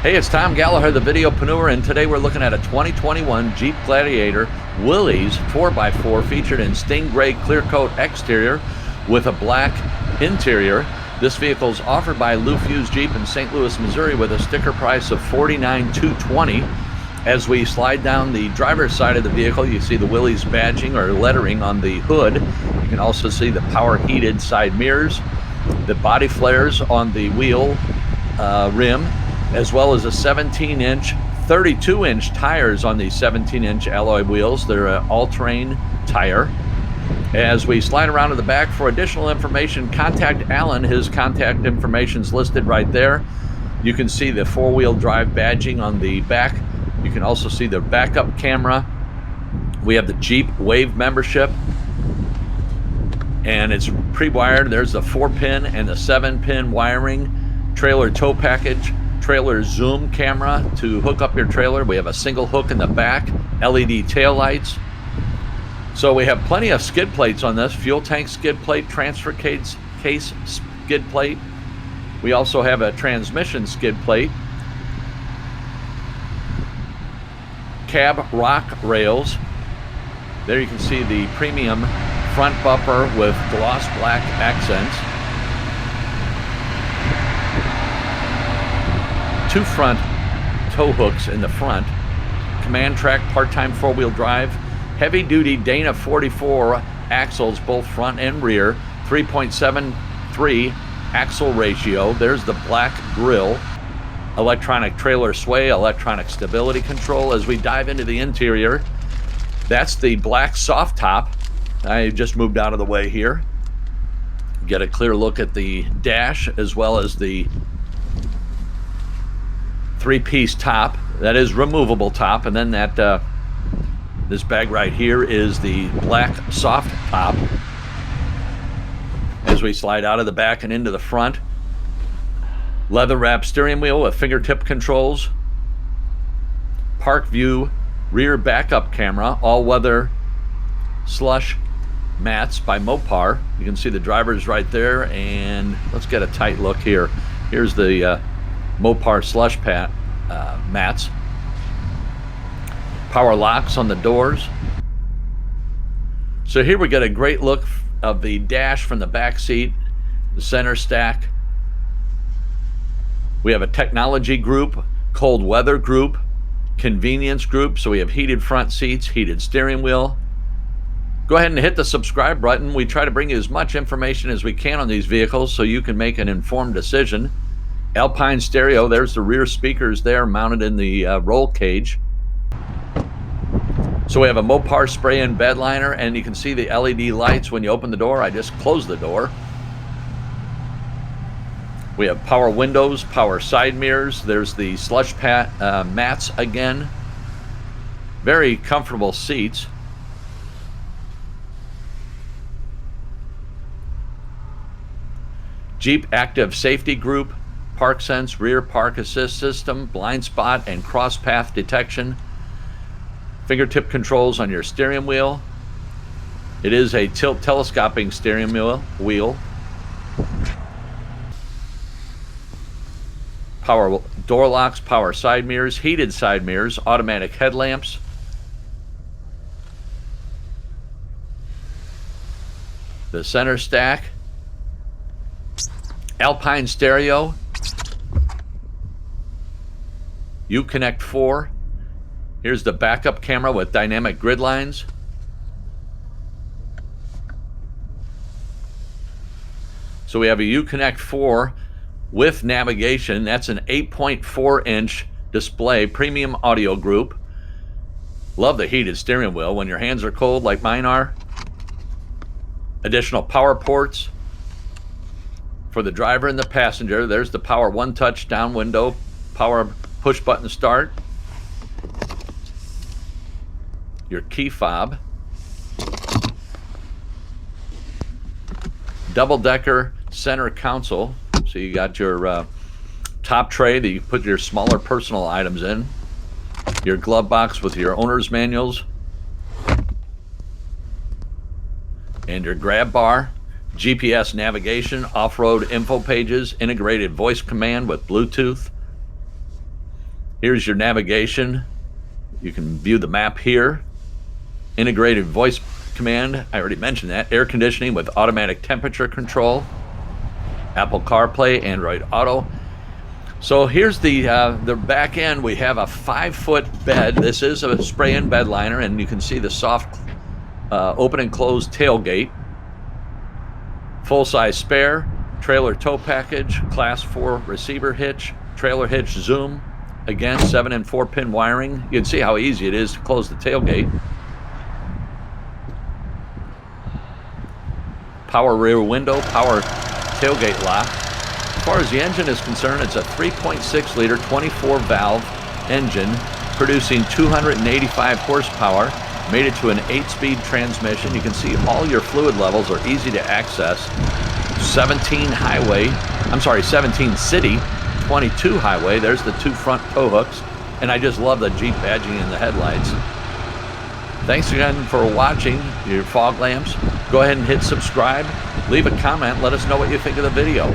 Hey, it's Tom Gallagher, the Videopreneur, and today we're looking at a 2021 Jeep Gladiator Willys 4x4 featured in stingray clear coat exterior with a black interior. This vehicle is offered by Lou Fusz Jeep in St. Louis, Missouri with a sticker price of $49,220. As we slide down the driver's side of the vehicle, you see the Willys badging or lettering on the hood. You can also see the power heated side mirrors, the body flares on the wheel rim, as well as a 17-inch, 32-inch tires on these 17-inch alloy wheels. They're an all-terrain tire. As we slide around to the back for additional information, contact Alan. His contact information is listed right there. You can see the four-wheel drive badging on the back. You can also see the backup camera. We have the Jeep Wave membership, and it's pre-wired. There's the 4-pin and the 7-pin wiring, trailer tow package, trailer zoom camera to hook up your trailer. We have a single hook in the back, LED tail lights. So we have plenty of skid plates on this. Fuel tank skid plate, transfer case skid plate. We also have a transmission skid plate. Cab rock rails. There you can see the premium front bumper with gloss black accents. Two front tow hooks in the front, command track part-time four-wheel drive, heavy-duty Dana 44 axles, both front and rear, 3.73 axle ratio. There's the black grille, electronic trailer sway, electronic stability control. As we dive into the interior, that's the black soft top. I just moved out of the way here. Get a clear look at the dash as well as the three-piece top. That is removable top, and then that this bag right here is the black soft top. As we slide out of the back and into the front, leather wrapped steering wheel with fingertip controls, park view rear backup camera, all-weather slush mats by Mopar. You can see the drivers right there, and let's get a tight look here. Here's the Mopar slush mats. Power locks on the doors. So here we get a great look of the dash from the back seat, the center stack. We have a technology group, cold weather group, convenience group. So we have heated front seats, heated steering wheel. Go ahead and hit the subscribe button. We try to bring you as much information as we can on these vehicles so you can make an informed decision. Alpine stereo, there's the rear speakers there mounted in the roll cage. So we have a Mopar spray-in bed liner, and you can see the LED lights when you open the door. I just closed the door. We have power windows, power side mirrors. There's the slush mats again. Very comfortable seats. Jeep Active Safety Group, Park Sense rear park assist system, blind spot and cross path detection, fingertip controls on your steering wheel. It is a tilt telescoping steering wheel. Power door locks, power side mirrors, heated side mirrors, automatic headlamps. The center stack. Alpine stereo. Uconnect 4. Here's the backup camera with dynamic grid lines. So we have a Uconnect 4 with navigation. That's an 8.4-inch display, premium audio group. Love the heated steering wheel when your hands are cold like mine are. Additional power ports for the driver and the passenger. There's the power one-touch down window, power push button start, your key fob, double-decker center console. So you got your top tray that you put your smaller personal items in, your glove box with your owner's manuals, and your grab bar, GPS navigation, off-road info pages, integrated voice command with Bluetooth. Here's your navigation. You can view the map here. Integrated voice command, I already mentioned that. Air conditioning with automatic temperature control. Apple CarPlay, Android Auto. So here's the back end. We have a 5-foot bed. This is a spray-in bed liner, and you can see the soft open and close tailgate. Full-size spare, trailer tow package, class 4 receiver hitch, trailer hitch zoom. Again, 7 and 4 pin wiring. You can see how easy it is to close the tailgate. Power rear window, power tailgate lock. As far as the engine is concerned, it's a 3.6 liter 24 valve engine producing 285 horsepower. Made it to an 8-speed transmission. You can see all your fluid levels are easy to access. 17 city, 22 highway. There's the 2 front tow hooks. And I just love the Jeep badging in the headlights. Thanks again for watching your fog lamps. Go ahead and hit subscribe. Leave a comment. Let us know what you think of the video.